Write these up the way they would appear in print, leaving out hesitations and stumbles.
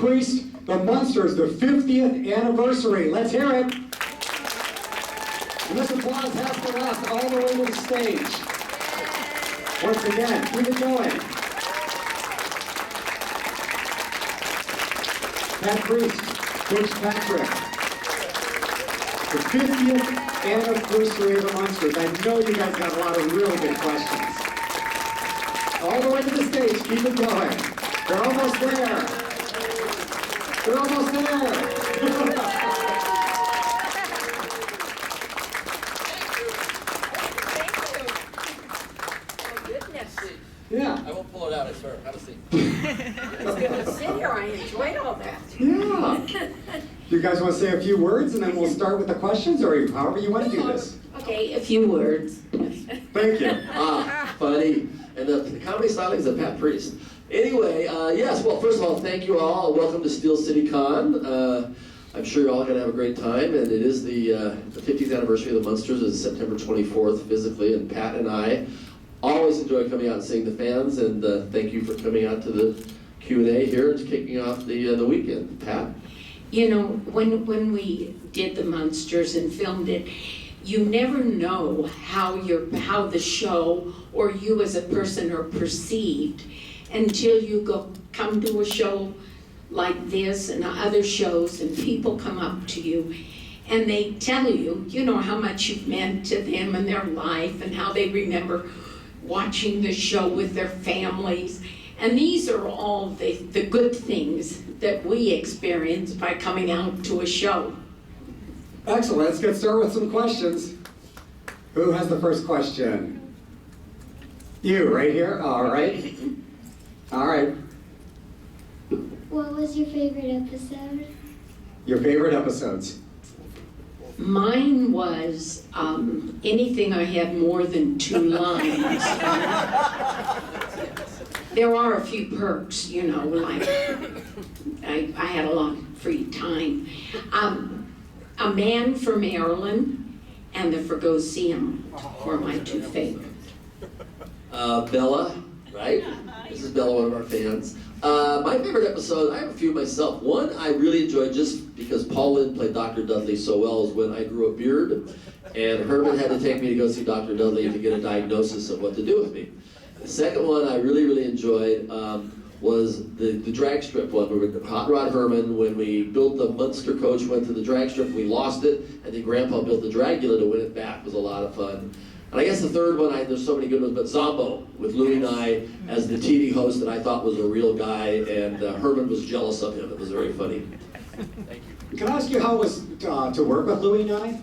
Priest, the Munsters, the 50th anniversary. Let's hear it. And this applause has to last all the way to the stage. Once again, keep it going. Pat Priest, Coach Patrick. The 50th anniversary of the Munsters. I know you guys got a lot of really good questions. All the way to the stage, keep it going. They're almost there. They're almost there. Yeah. I won't pull it out, I swear. Have a seat. I was going to sit here. I enjoyed all that. Yeah. You guys want to say a few words and then we'll start with the questions, or however you want to do this? Okay, a few words. Thank you. Funny. And the comedy stylings of Pat Priest. Anyway, yes, well, first of all, thank you all. Welcome to Steel City Con. I'm sure you're all going to have a great time, and it is the 50th anniversary of the Munsters. It's September 24th physically, and Pat and I always enjoy coming out and seeing the fans, and thank you for coming out to the Q&A here and kicking off the weekend. Pat? You know, when we did the Munsters and filmed it, you never know how the show or you as a person are perceived until you come to a show like this and other shows, and people come up to you and they tell you, you know, how much you've meant to them and their life and how they remember watching the show with their families. And these are all the good things that we experience by coming out to a show. Excellent. Let's get started with some questions. Who has the first question? You, right here? All right. All right. What was your favorite episode? Your favorite episodes? Mine was anything I had more than 2 lines. There are a few perks, you know, like I had a lot of free time. A Man from Maryland and the Fergosium were my 2 favorites. Bella, right? This is Bella, one of our fans. My favorite episode, I have a few myself. One I really enjoyed just because Paul Lynde played Dr. Dudley so well is when I grew a beard, and Herman had to take me to go see Dr. Dudley to get a diagnosis of what to do with me. The second one I really enjoyed was the drag strip one, where Hot Rod Herman, when we built the Munster coach, went to the drag strip, we lost it, and then Grandpa built the Dragula to win it back. It was a lot of fun. And I guess the third one, there's so many good ones, but Zombo with Louie Nye as the TV host that I thought was a real guy, and Herman was jealous of him. It was very funny. Thank you. Can I ask you how it was to work with Louie Nye?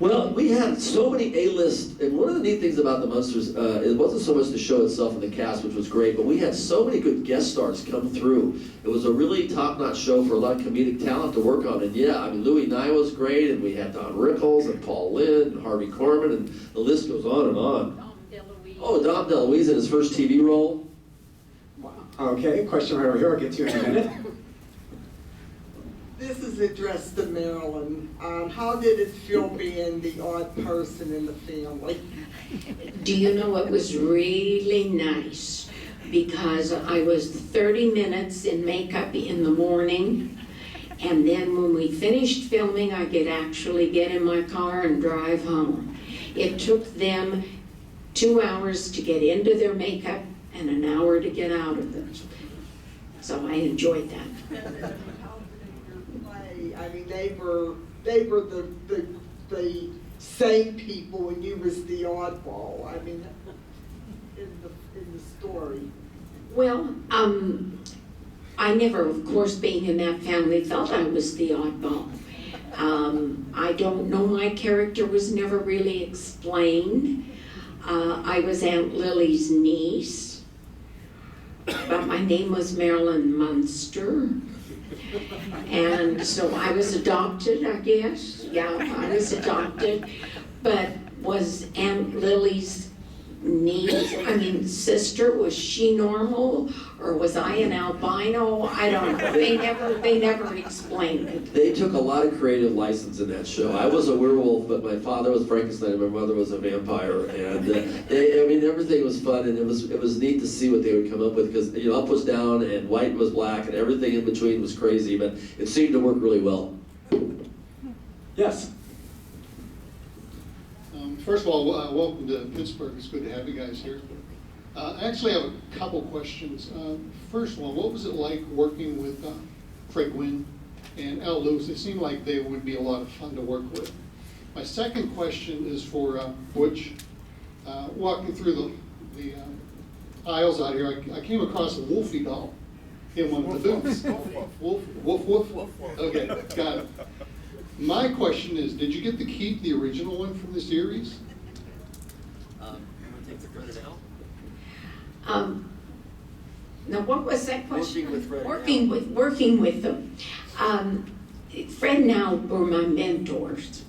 Well, we had so many A-list, and one of the neat things about the Munsters, it wasn't so much the show itself and the cast, which was great, but we had so many good guest stars come through. It was a really top-notch show for a lot of comedic talent to work on, and yeah, I mean, Louie Nye was great, and we had Don Rickles, and Paul Lynde, and Harvey Korman, and the list goes on and on. Dom DeLuise. Oh, Dom DeLuise in his first TV role. Wow. Okay, question right over here. I'll get to you in a minute. This is addressed to Marilyn. How did it feel being the odd person in the family? Do you know, it was really nice because I was 30 minutes in makeup in the morning, and then when we finished filming, I could actually get in my car and drive home. It took them 2 hours to get into their makeup and an hour to get out of it. So I enjoyed that. I mean, they were the same people, and you was the oddball. I mean, in the story. Well, I never, of course, being in that family, thought I was the oddball. I don't know, my character was never really explained. I was Aunt Lily's niece, but my name was Marilyn Munster. And so I was adopted, I guess. Yeah, I was adopted, but was Aunt Lily's sister, was she normal, or was I an albino? I don't know. They never explained it. They took a lot of creative license in that show. I was a werewolf, but my father was Frankenstein and my mother was a vampire. And everything was fun, and it was neat to see what they would come up with, because up was down and white was black and everything in between was crazy, but it seemed to work really well. Yes. First of all, welcome to Pittsburgh. It's good to have you guys here. I actually have a couple questions. First one, what was it like working with Fred Gwynn and Al Lewis? It seemed like they would be a lot of fun to work with. My second question is for Butch. Walking through the aisles out here, I came across a Wolfie doll in one of the booths. Wolf. Okay, got it. My question is, did you get to keep the original one from the series? Now, what was that question? Working Working with them. Fred and Al were my mentors,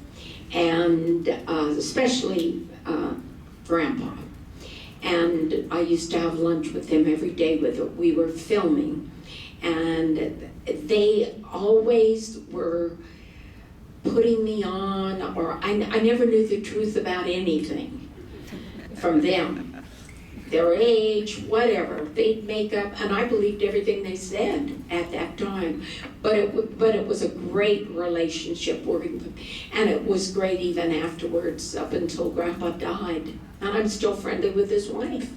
and especially Grandpa. And I used to have lunch with him every day we were filming, and they always were putting me on, or I never knew the truth about anything from them. Their age, whatever, they'd make up, and I believed everything they said at that time. But it was a great relationship working with them, and it was great even afterwards, up until Grandpa died. And I'm still friendly with his wife.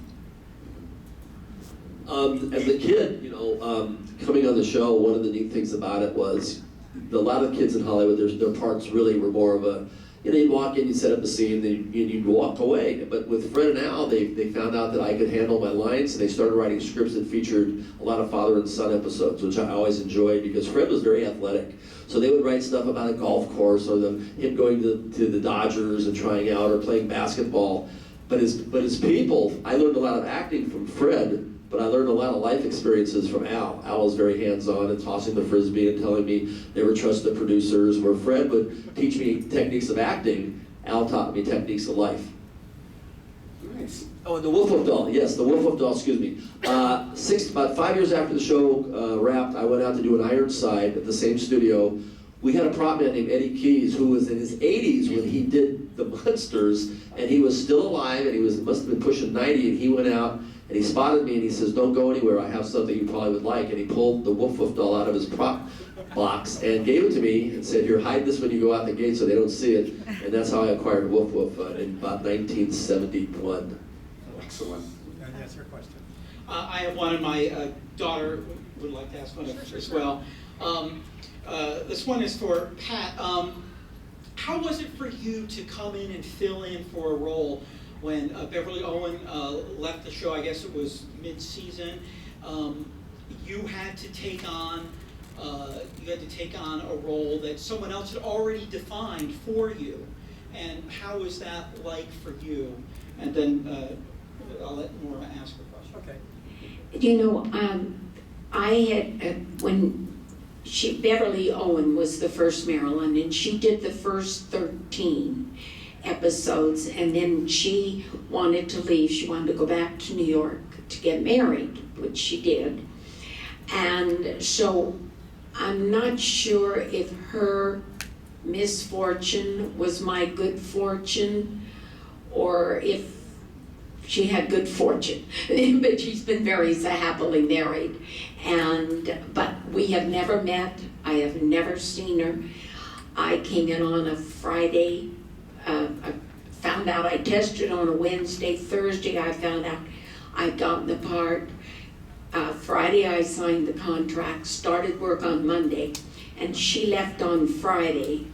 As a kid, coming on the show, one of the neat things about it was a lot of kids in Hollywood, their parts really were more of a, you'd walk in, you'd set up a scene, then you'd walk away. But with Fred and Al, they found out that I could handle my lines, and they started writing scripts that featured a lot of father and son episodes, which I always enjoyed because Fred was very athletic. So they would write stuff about a golf course, or him going to the Dodgers and trying out, or playing basketball. But as people, I learned a lot of acting from Fred, but I learned a lot of life experiences from Al. Al was very hands-on and tossing the Frisbee and telling me never trust the producers. Where Fred would teach me techniques of acting, Al taught me techniques of life. Nice. Oh, and the Wolf Doll, yes, the Wolf Doll, excuse me. About 5 years after the show wrapped, I went out to do an Ironside at the same studio. We had a prop man named Eddie Keyes, who was in his 80s when he did the Munsters, and he was still alive, and must have been pushing 90, and he went out, and he spotted me, and he says, "Don't go anywhere, I have something you probably would like." And he pulled the Wolf Doll out of his prop box and gave it to me and said, "Here, hide this when you go out the gate so they don't see it." And that's how I acquired Wolf in about 1971. Excellent. Yes, your question. I have one, and my daughter would like to ask one as well. This one is for Pat. How was it for you to come in and fill in for a role when Beverly Owen left the show? I guess it was mid-season. You had to take on a role that someone else had already defined for you. And how was that like for you? And then I'll let Nora ask her question. Okay. I had when Beverly Owen was the first Marilyn, and she did the first 13 episodes, and then she wanted to leave. She wanted to go back to New York to get married, which she did. And so I'm not sure if her misfortune was my good fortune, or if she had good fortune. But she's been very happily married. But we have never met. I have never seen her. I came in on a Friday. I found out I tested on a Wednesday. Thursday I found out I'd gotten the part. Friday I signed the contract, started work on Monday, and she left on Friday.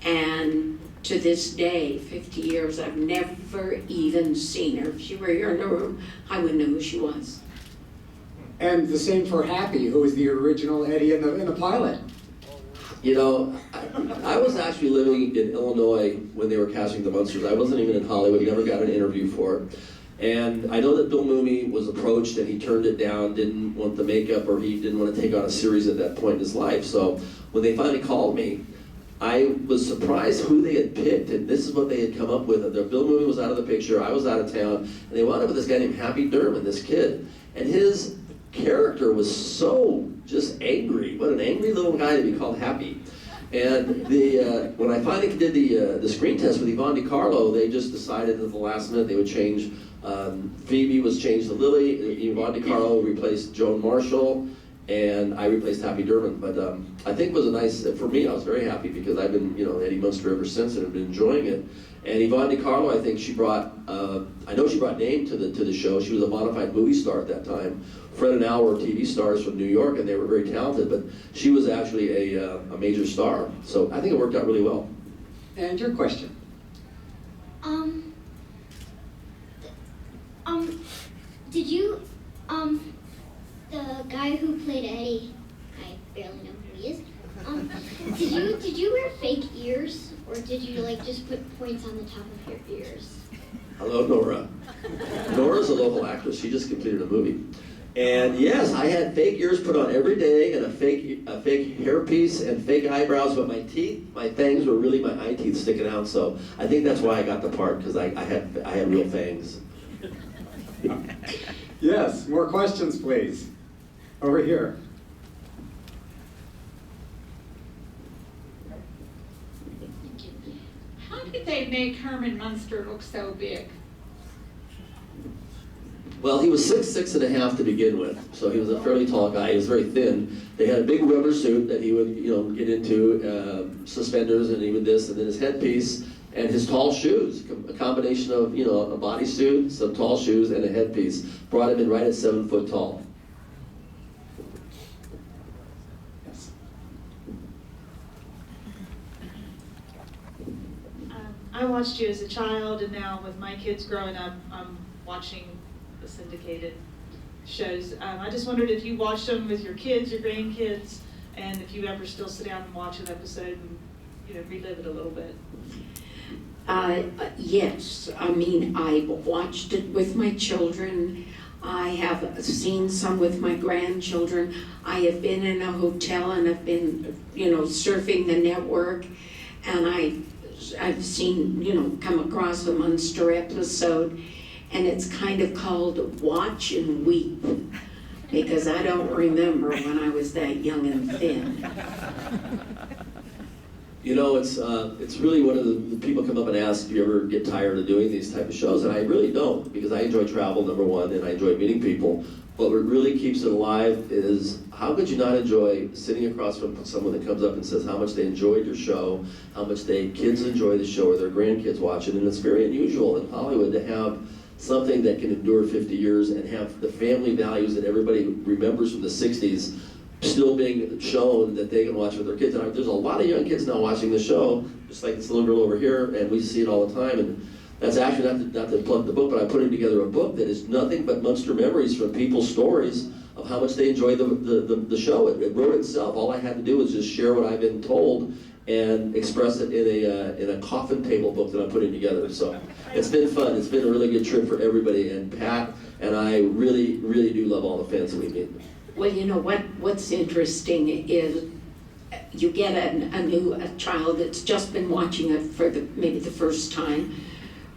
And to this day, 50 years, I've never even seen her. If she were here in the room, I wouldn't know who she was. And the same for Happy, who was the original Eddie in the pilot. I was actually living in Illinois when they were casting the Munsters. I wasn't even in Hollywood, never got an interview for it. And I know that Bill Mumy was approached and he turned it down, didn't want the makeup, or he didn't want to take on a series at that point in his life. So when they finally called me, I was surprised who they had picked, and this is what they had come up with. The Bill movie was out of the picture, I was out of town, and they wound up with this guy named Happy Derman, this kid. And his character was so just angry. What an angry little guy to be called Happy. And when I finally did the screen test with Yvonne De Carlo, they just decided at the last minute they would change. Phoebe was changed to Lily, Yvonne De Carlo replaced Joan Marshall, and I replaced Happy Derman. But I think it was a nice, for me, I was very happy because I've been, Eddie Munster ever since and have been enjoying it. And Yvonne De Carlo, I think she brought, I know she brought name to the show. She was a bona fide movie star at that time. Fred and Al were TV stars from New York, and they were very talented, but she was actually a major star. So I think it worked out really well. And your question? Did you, the guy who played Eddie, I barely know who he is, did you wear fake ears, or did you just put points on the top of your ears? Hello, Nora. Nora's a local actress. She just completed a movie. And yes, I had fake ears put on every day, and a fake hairpiece and fake eyebrows, but my teeth, my fangs were really my eye teeth sticking out. So I think that's why I got the part, because I had real fangs. Yes, more questions, please. Over here. How did they make Herman Munster look so big? Well, he was 6'6" to begin with, so he was a fairly tall guy. He was very thin. They had a big rubber suit that he would, get into, suspenders, and he would this, and then his headpiece and his tall shoes. A combination of, a bodysuit, some tall shoes, and a headpiece brought him in right at 7 foot tall. Yes. I watched you as a child, and now with my kids growing up, I'm watching the syndicated shows. I just wondered if you watched them with your kids, your grandkids, and if you ever still sit down and watch an episode and relive it a little bit. Yes, I mean, I've watched it with my children. I have seen some with my grandchildren. I have been in a hotel and I've been, surfing the network, and I've seen, come across a Munster episode, and it's kind of called Watch and Weep, because I don't remember when I was that young and thin. It's really one of the people come up and ask, do you ever get tired of doing these type of shows? And I really don't, because I enjoy travel, number one, and I enjoy meeting people. But what really keeps it alive is, how could you not enjoy sitting across from someone that comes up and says how much they enjoyed your show, how much kids enjoy the show, or their grandkids watch it. And it's very unusual in Hollywood to have something that can endure 50 years and have the family values that everybody remembers from the 60s still being shown that they can watch with their kids. And there's a lot of young kids now watching the show, just like this little girl over here, and we see it all the time. And that's actually not to plug the book, but I'm putting together a book that is nothing but Munster memories from people's stories of how much they enjoyed the show. It wrote itself. All I had to do was just share what I've been told and express it in a coffin table book that I'm putting together. So it's been fun. It's been a really good trip for everybody. And Pat and I really, really do love all the fans that we meet. Well, what's interesting is you get a child that's just been watching it for maybe the first time,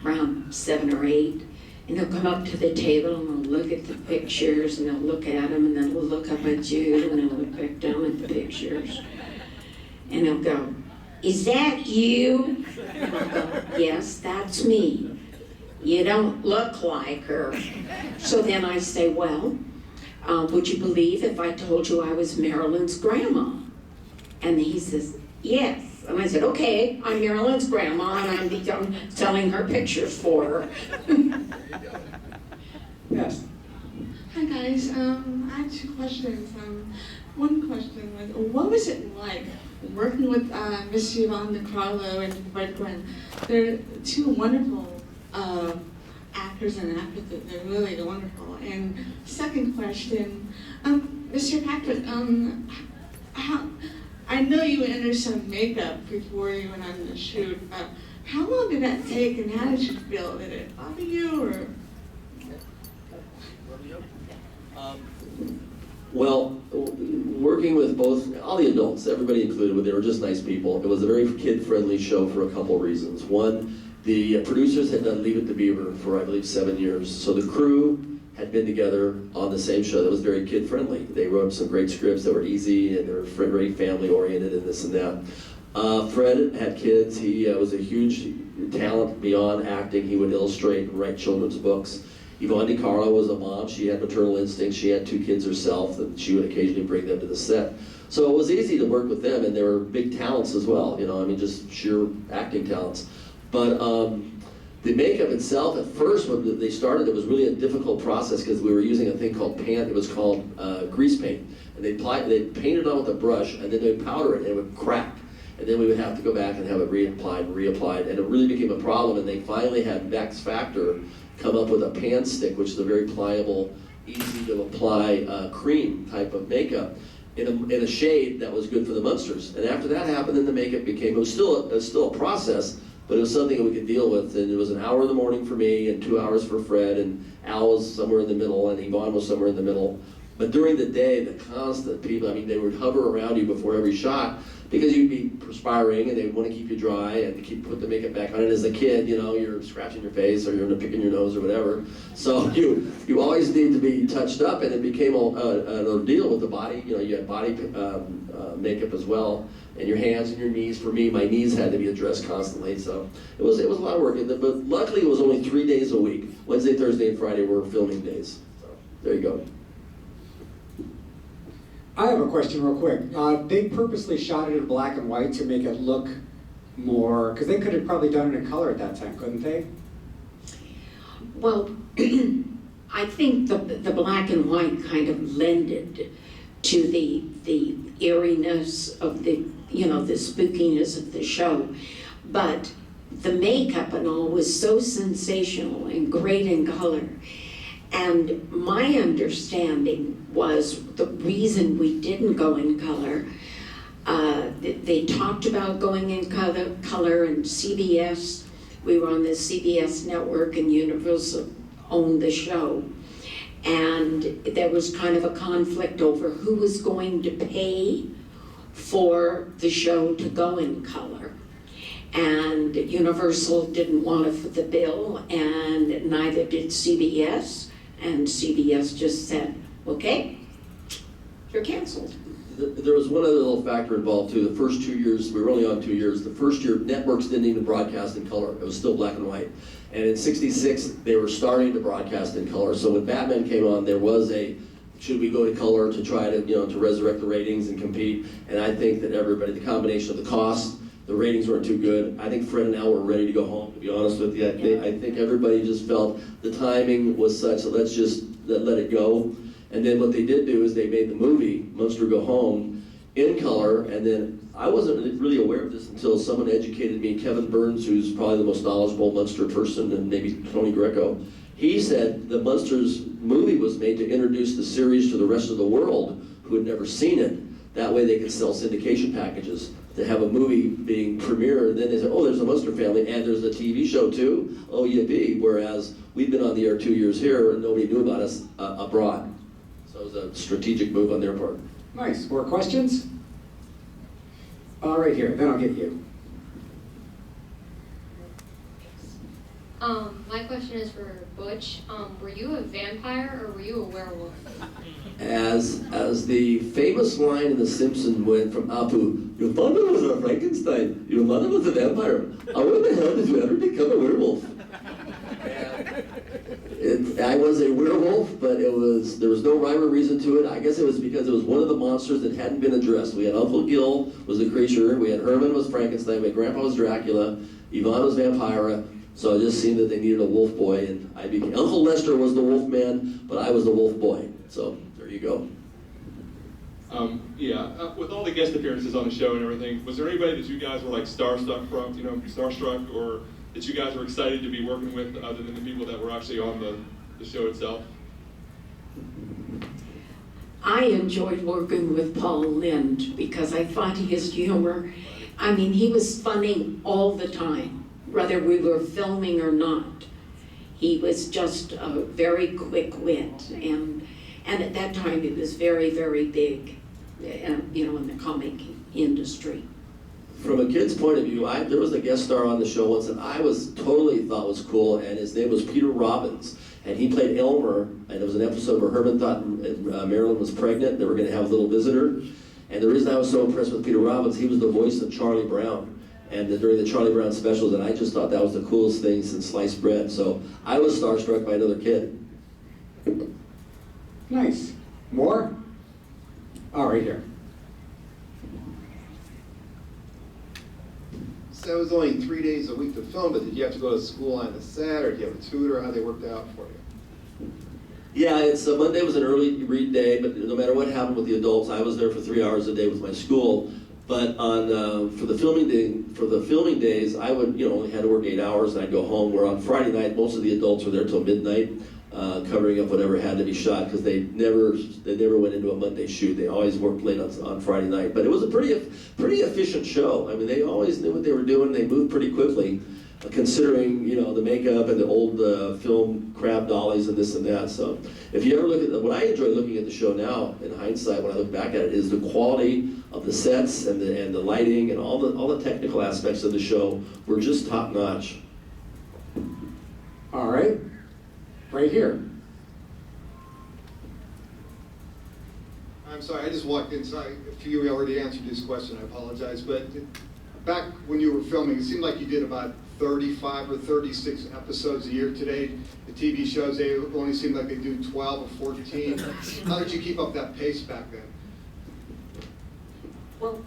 around 7 or 8, and they'll come up to the table and they'll look at the pictures, and they'll look at them, and then they'll look up at you, and they'll look back down at the pictures, and they'll go, "Is that you?" And I'll go, "Yes, that's me. You don't look like her." So then I say, "Well, would you believe if I told you I was Marilyn's grandma?" And he says, "Yes." And I said, "Okay, I'm Marilyn's grandma, and I'm selling her pictures for her." Yes. Hi guys, I had 2 questions. One question was, what was it like working with Miss Yvonne De Carlo and Fred Gwynn? They're 2 wonderful actors and actresses. They're really wonderful. And second question, Mr. Patrick, I know you went under some makeup before you went on the shoot. How long did that take, and how did you feel? Did it bother you, or? Well, working with both, all the adults, everybody included, they were just nice people. It was a very kid-friendly show for a couple of reasons. One, the producers had done Leave It to Beaver for, I believe, 7 years. So the crew had been together on the same show that was very kid-friendly. They wrote some great scripts that were easy and they were very family-oriented and this and that. Fred had kids. He was a huge talent beyond acting. He would illustrate and write children's books. Yvonne De Carlo was a mom. She had maternal instincts. She had 2 kids herself, and she would occasionally bring them to the set. So it was easy to work with them, and they were big talents as well, you know, I mean, just sheer acting talents. But the makeup itself, at first when they started, it was really a difficult process because we were using a thing called it was called grease paint. And they'd paint it on with a brush, and then they'd powder it, and it would crack. And then we would have to go back and have it reapplied and reapplied, and it really became a problem. And they finally had Max Factor come up with a pan stick, which is a very pliable, easy to apply cream type of makeup in a shade that was good for the Munsters. And after that happened, then the makeup became, it was still a process, but it was something that we could deal with. And it was an hour in the morning for me and 2 hours for Fred, and Al was somewhere in the middle, and Yvonne was somewhere in the middle. But during the day, the constant people, I mean, they would hover around you before every shot because you'd be perspiring and they'd want to keep you dry and put the makeup back on. And as a kid, you know, you're scratching your face or you're picking your nose or whatever. So you always need to be touched up, and it became an ordeal with the body. You know, you had body makeup as well, and your hands and your knees. For me, my knees had to be addressed constantly. So it was a lot of work. But luckily, it was only 3 days a week. Wednesday, Thursday, and Friday were filming days. So there you go. I have a question real quick. They purposely shot it in black and white to make it look more, because they could have probably done it in color at that time, couldn't they? Well, I think the black and white kind of lended to the eeriness of the spookiness of the show. But the makeup and all was so sensational and great in color. And my understanding was the reason we didn't go in color, they talked about going in color and CBS, we were on the CBS network and Universal owned the show. And there was kind of a conflict over who was going to pay for the show to go in color. And Universal didn't want to foot the bill, and neither did CBS. And CBS just said, okay, you're canceled. There was one other little factor involved too. The first 2 years, we were only on 2 years. The first year, networks didn't even broadcast in color. It was still black and white. And in '66, they were starting to broadcast in color. So when Batman came on, there was should we go to color to try to, to resurrect the ratings and compete? And I think that everybody, the combination of the cost, the ratings weren't too good. I think Fred and Al were ready to go home, to be honest with you. I think everybody just felt the timing was such that let's just let it go. And then what they did do is they made the movie, Munster Go Home, in color. And then I wasn't really aware of this until someone educated me, Kevin Burns, who's probably the most knowledgeable Munster person, and maybe Tony Greco. He said the Munsters movie was made to introduce the series to the rest of the world who had never seen it. That way they could sell syndication packages. To have a movie being premiered, and then they said, oh, there's a Munster family, and there's a TV show too, oh yippee, whereas we've been on the air 2 years here, and nobody knew about us abroad. So it was a strategic move on their part. Nice. More questions? Right here, then I'll get you. My question is for Butch. Were you a vampire or were you a werewolf? As the famous line in The Simpsons went from Apu, your father was a Frankenstein, your mother was a vampire. How in the hell did you ever become a werewolf? I was a werewolf, but there was no rhyme or reason to it. I guess it was because it was one of the monsters that hadn't been addressed. We had Uncle Gil was a creature, we had Herman was Frankenstein, my grandpa was Dracula, Yvonne was Vampira. So it just seemed that they needed a wolf boy, and I became, Uncle Lester was the wolf man, but I was the wolf boy. So there you go. With all the guest appearances on the show and everything, was there anybody that you guys were like starstruck from, starstruck, or that you guys were excited to be working with other than the people that were actually on the show itself? I enjoyed working with Paul Lynde because I thought his humor, he was funny all the time, whether we were filming or not. He was just a very quick wit, and at that time he was very, very big. comic industry? From a kid's point of view, there was a guest star on the show once that I totally thought was cool, and his name was Peter Robbins. And he played Elmer, and there was an episode where Herman thought Marilyn was pregnant. They were going to have a little visitor. And the reason I was so impressed with Peter Robbins, he was the voice of Charlie Brown. And during the Charlie Brown specials, and I just thought that was the coolest thing since sliced bread. So I was starstruck by another kid. Nice. More? All right, here. So it was only 3 days a week to film, but did you have to go to school on the set, or did you have a tutor? How they worked out for you? Yeah, Monday was an early read day, but no matter what happened with the adults, I was there for 3 hours a day with my school. But for the filming days, I would only had to work 8 hours, and I'd go home. Where on Friday night, most of the adults were there till midnight, covering up whatever had to be shot, because they never went into a Monday shoot. They always worked late on Friday night. But it was a pretty efficient show. I mean, they always knew what they were doing. They moved pretty quickly, considering the makeup and the old film crab dollies and this and that. So if you ever look at what I enjoy looking at the show now, in hindsight, when I look back at it, is the quality of the sets and the lighting and all the technical aspects of the show were just top notch. All right. Right here. I'm sorry, I just walked inside. A few of you already answered this question, I apologize. But back when you were filming, it seemed like you did about 35 or 36 episodes a year. Today, the TV shows, they only seem like they do 12 or 14. How did you keep up that pace back then? Well,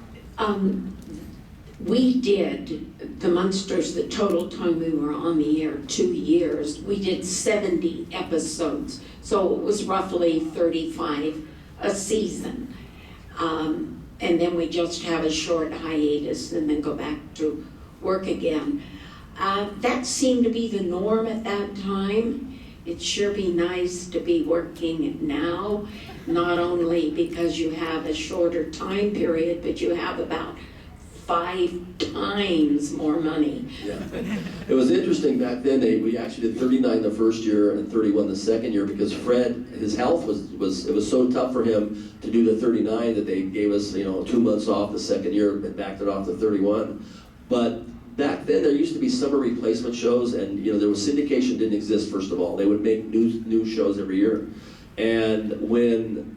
we did the Munsters, the total time we were on the air, 2 years. We did 70 episodes, so it was roughly 35 a season. And then we just have a short hiatus and then go back to work again. That seemed to be the norm at that time. It'd sure be nice to be working now, not only because you have a shorter time period, but you have about 5 times more money. Yeah, it was interesting back then. We actually did 39 the first year and 31 the second year, because Fred, his health was so tough for him to do the 39 that they gave us 2 months off the second year and backed it off to 31. But back then there used to be summer replacement shows, and there was syndication didn't exist. First of all, they would make new shows every year. And when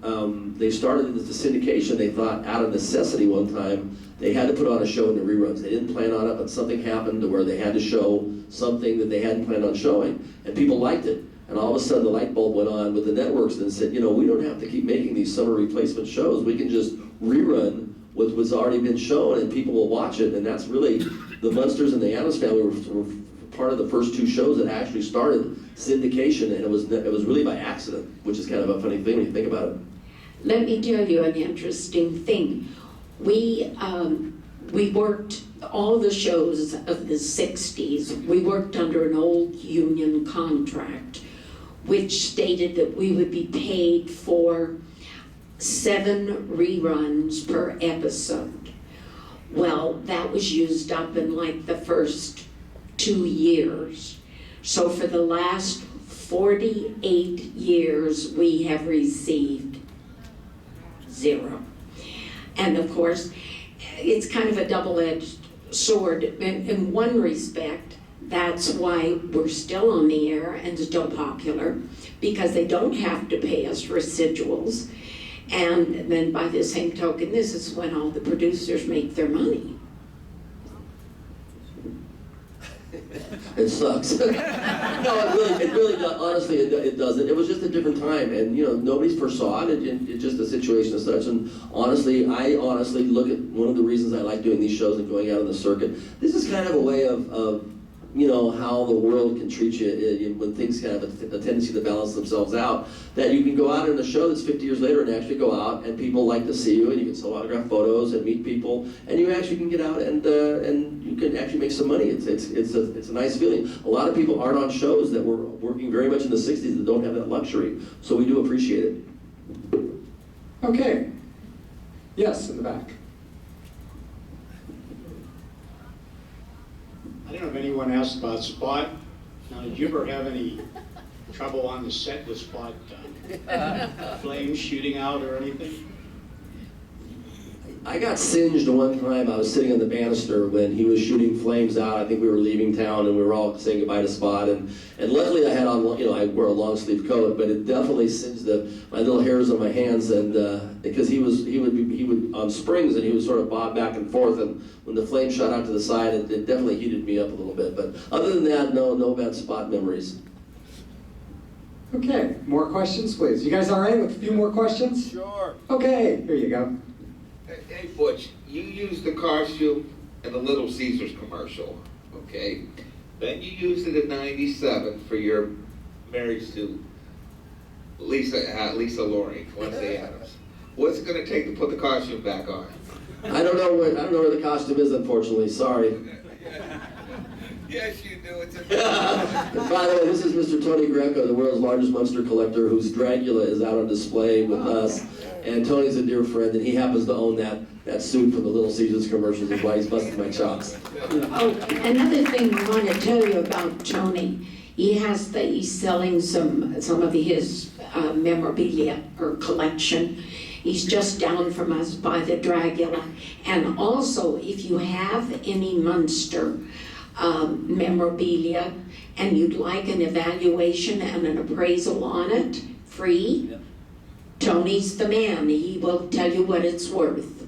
they started the syndication, they thought out of necessity one time they had to put on a show in the reruns. They didn't plan on it, but something happened to where they had to show something that they hadn't planned on showing, and people liked it. And all of a sudden the light bulb went on with the networks and said, we don't have to keep making these summer replacement shows. We can just rerun what's already been shown, and people will watch it. And that's really, the Munsters and the Addams Family were part of the first 2 shows that actually started syndication, and it was really by accident, which is kind of a funny thing when you think about it. Let me tell you an interesting thing. We worked all the shows of the 60s. We worked under an old union contract, which stated that we would be paid for 7 reruns per episode. Well, that was used up in like the first 2 years. So for the last 48 years, we have received 0. And of course, it's kind of a double-edged sword. In one respect, that's why we're still on the air and still popular, because they don't have to pay us residuals. And then by the same token, this is when all the producers make their money. It sucks. No, it really does. Honestly, it doesn't. It was just a different time, and nobody's foresaw it. It's just a situation as such. And honestly, I look at one of the reasons I like doing these shows and going out on the circuit. This is kind of a way of how the world can treat you when things kind of have a tendency to balance themselves out. That you can go out in a show that's 50 years later and actually go out, and people like to see you, and you can sell autograph photos and meet people, and you actually can get out and you can actually make some money. It's a nice feeling. A lot of people aren't on shows that were working very much in the 60s that don't have that luxury, so we do appreciate it. Okay. Yes, in the back. I don't know if anyone asked about Spot. Now, did you ever have any trouble on the set with Spot? Flames shooting out or anything? I got singed one time. I was sitting on the banister when he was shooting flames out. I think we were leaving town and we were all saying goodbye to Spot. And luckily I had on, I wore a long sleeve coat, but it definitely singed my little hairs on my hands. And because he would on springs and he would sort of bob back and forth. And when the flame shot out to the side, it definitely heated me up a little bit. But other than that, no bad Spot memories. Okay, more questions, please. You guys all right with a few more questions? Sure. Okay, here you go. Hey, Butch, you used the costume in the Little Caesars commercial, okay? Then you used it in '97 for your marriage to Lisa Loring, Wednesday Addams. What's it going to take to put the costume back on? I don't know where the costume is, unfortunately. Sorry. Yes, you do. It's By the way, this is Mr. Tony Greco, the world's largest Munster collector, whose Dracula is out on display with us. And Tony's a dear friend, and he happens to own that suit from the Little Caesars commercials. That's why he's busting my chops. Oh, another thing I want to tell you about Tony. He's selling some of his memorabilia or collection. He's just down from us by the Dracula. And also, if you have any Munster memorabilia and you'd like an evaluation and an appraisal on it, free, Tony's the man. He will tell you what it's worth.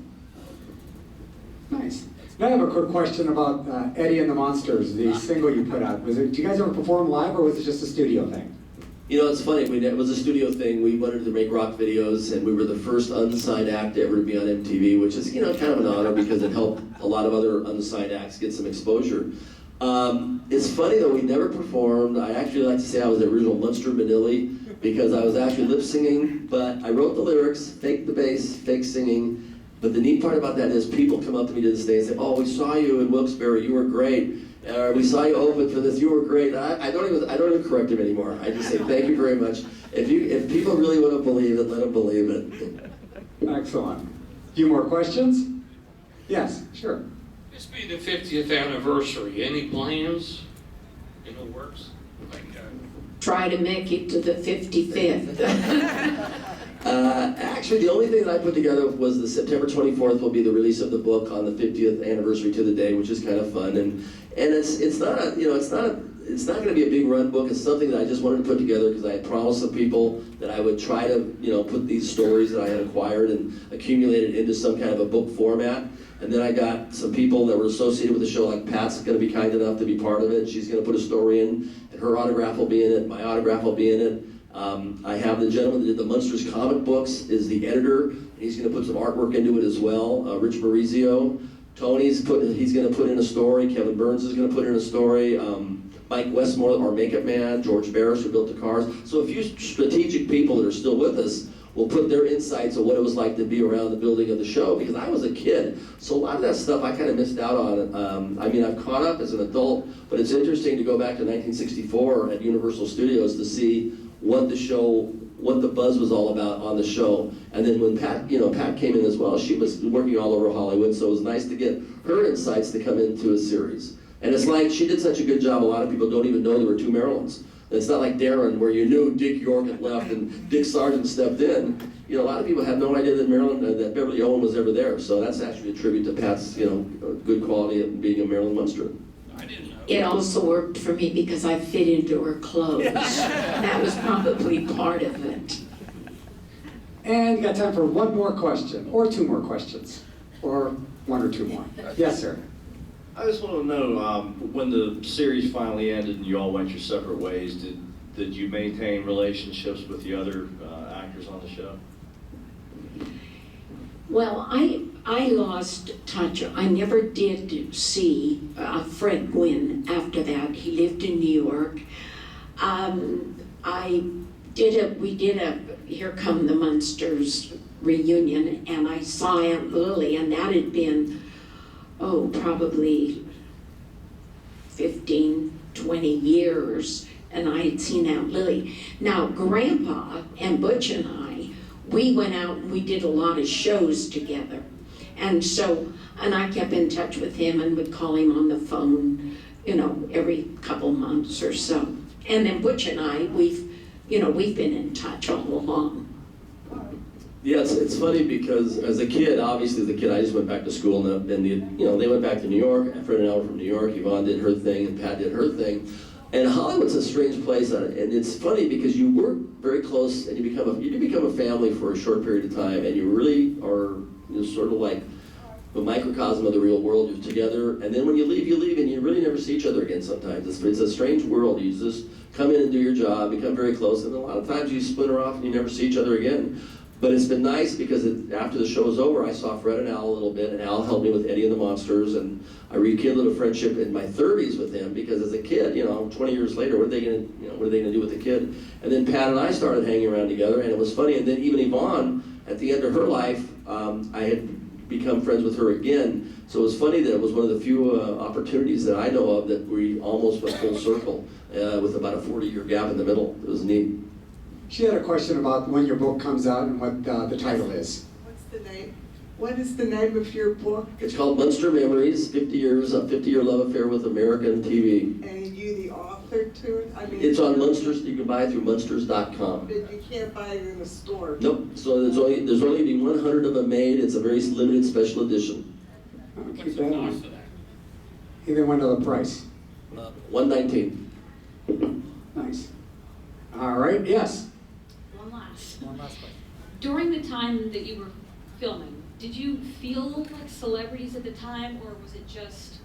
Nice. Now I have a quick question about Eddie and the Monsters, the single you put out. Did you guys ever perform live or was it just a studio thing? You know, it's funny, it was a studio thing. We wanted to make rock videos, and we were the first unsigned act ever to be on MTV, which is, kind of an honor because it helped a lot of other unsigned acts get some exposure. It's funny though, we never performed. I actually like to say I was the original Munster Manili because I was actually lip singing, but I wrote the lyrics, fake the bass, fake singing. But the neat part about that is people come up to me to this day and say, "Oh, we saw you in Wilkes-Barre, you were great. Or we saw you open for this, you were great." I don't even correct him anymore. I just say thank you very much. If people really want to believe it, let them believe it. Excellent. A few more questions? Yes, sure. This be the 50th anniversary. Any plans in the works? Try to make it to the 55th. Actually, the only thing that I put together was the September 24th will be the release of the book on the 50th anniversary to the day, which is kind of fun. And it's not going to be a big run book. It's something that I just wanted to put together because I had promised some people that I would try to put these stories that I had acquired and accumulated into some kind of a book format. And then I got some people that were associated with the show, like Pat's going to be kind enough to be part of it. She's going to put a story in, and her autograph will be in it. My autograph will be in it. I have the gentleman that did the Munsters comic books is the editor. He's going to put some artwork into it as well. Rich Maurizio. He's going to put in a story. Kevin Burns is going to put in a story. Mike Westmore, our makeup man. George Barris, who built the cars. So a few strategic people that are still with us will put their insights on what it was like to be around the building of the show, because I was a kid, so a lot of that stuff I kind of missed out on. I've caught up as an adult, but it's interesting to go back to 1964 at Universal Studios to see what the buzz was all about on the show. And then when Pat came in as well, she was working all over Hollywood, so it was nice to get her insights to come into a series. And it's like she did such a good job, a lot of people don't even know there were two Marilyns. It's not like Darren, where you knew Dick York had left and Dick Sargent stepped in. A lot of people had no idea that that Beverly Owen was ever there. So that's actually a tribute to Pat's, good quality of being a Maryland Munster. It also worked for me because I fit into her clothes. That was probably part of it. And you got time for one more question, or two more questions, or one or two more. Yes, sir. I just want to know, when the series finally ended and you all went your separate ways, did you maintain relationships with the other actors on the show? Well, I lost touch. I never did see Fred Gwynn after that. He lived in New York. We did a Here Come the Munsters reunion, and I saw Aunt Lily, and that had been, probably 15, 20 years, and I had seen Aunt Lily. Now, Grandpa and Butch and I, we went out and we did a lot of shows together. And I kept in touch with him and would call him on the phone, every couple months or so. And then Butch and I, we've been in touch all along. Yeah, it's funny because as a kid, obviously as a kid, I just went back to school and they went back to New York. Fred and I were from New York. Yvonne did her thing and Pat did her thing. And Hollywood's a strange place, and it's funny because you work very close and you do become a family for a short period of time, and you really are sort of like a microcosm of the real world. You're together, and then when you leave, and you really never see each other again sometimes. It's a strange world. You just come in and do your job, become very close, and a lot of times you splinter off and you never see each other again. But it's been nice because after the show was over, I saw Fred and Al a little bit, and Al helped me with Eddie and the Monsters, and I rekindled a friendship in my 30s with him because as a kid, 20 years later, what are they gonna do with the kid? And then Pat and I started hanging around together, and it was funny. And then even Yvonne, at the end of her life, I had become friends with her again. So it was funny that it was one of the few opportunities that I know of that we almost went full circle with about a 40-year gap in the middle. It was neat. She had a question about when your book comes out and what the title is. What's the name? What is the name of your book? It's called Munster Memories, 50 Years, a 50-year love affair with American TV. And you the author to it? I mean, It's on Munsters, you can buy it through munsters.com. But you can't buy it in a store. Nope, so there's only going to be 100 of them made. It's a very limited special edition. Keep that on. Even went to the price. $119. Nice. All right, yes. One last question. During the time that you were filming, did you feel like celebrities at the time, or was it just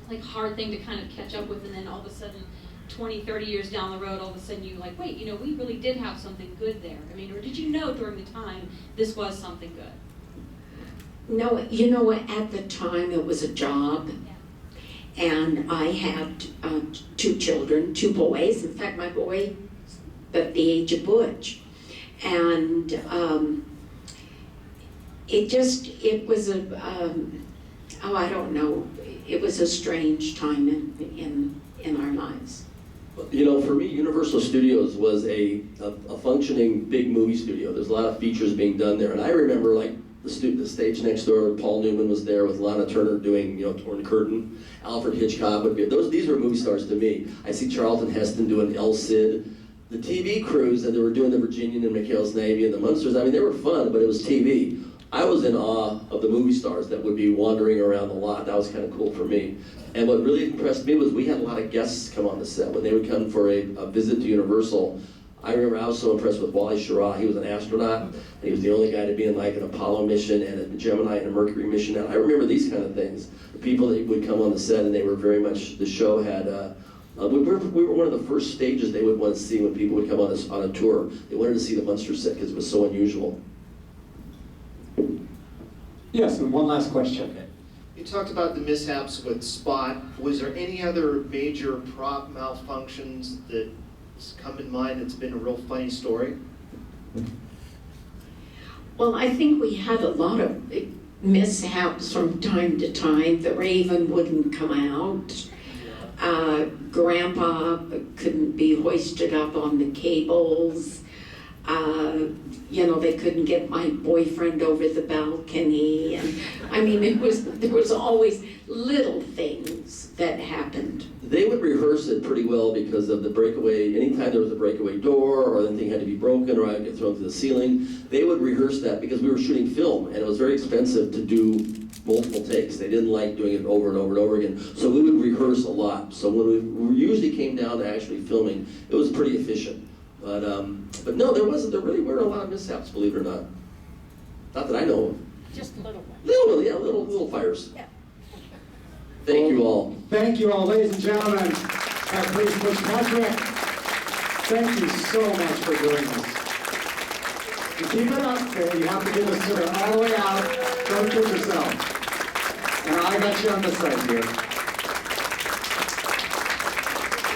like a hard thing to kind of catch up with, and then all of a sudden 20, 30 years down the road, all of a sudden you like, wait, we really did have something good there. I mean, or did you know during the time this was something good? No, at the time it was a job. And I had 2 children, 2 boys. In fact, my boy at the age of Butch. And it was I don't know, it was a strange time in our lives. For me, Universal Studios was a functioning big movie studio. There's a lot of features being done there. And I remember the stage next door, Paul Newman was there with Lana Turner doing, Torn Curtain. Alfred Hitchcock would be, these were movie stars to me. I see Charlton Heston doing El Cid. The TV crews that they were doing the Virginian and McHale's Navy and the Munsters, they were fun, but it was TV. I was in awe of the movie stars that would be wandering around the lot. That was kind of cool for me. And what really impressed me was we had a lot of guests come on the set. When they would come for a visit to Universal, I remember I was so impressed with Wally Schirra. He was an astronaut, and he was the only guy to be in like an Apollo mission and a Gemini and a Mercury mission. And I remember these kind of things. The people that would come on the set, and they were very much, the show had, we were one of the first stages they would want to see when people would come on a tour. They wanted to see the Munster set because it was so unusual. Yes, and one last question. Okay. You talked about the mishaps with Spot. Was there any other major prop malfunctions that come in mind that's been a real funny story? Well, I think we had a lot of mishaps from time to time. The Raven wouldn't come out. Grandpa couldn't be hoisted up on the cables. They couldn't get my boyfriend over the balcony. And there was always little things that happened. They would rehearse it pretty well because of the breakaway. Anytime there was a breakaway door or anything had to be broken or I would get thrown through the ceiling, they would rehearse that because we were shooting film and it was very expensive to do multiple takes. They didn't like doing it over and over and over again. So we would rehearse a lot. So when we usually came down to actually filming, it was pretty efficient. But no, there really weren't a lot of mishaps, believe it or not. Not that I know of. Just a little one. Little fires. Yeah. Thank you all. Thank you all, ladies and gentlemen. Please, Butch Patrick. Thank you so much for doing this. You keep it up there. You have to get this tour all the way out. Don't kid yourself. And I got you on the side here.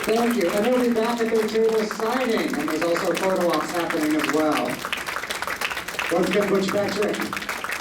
Thank you. And we'll be back at their table signing. And there's also photo ops happening as well. Once again, Butch Patrick.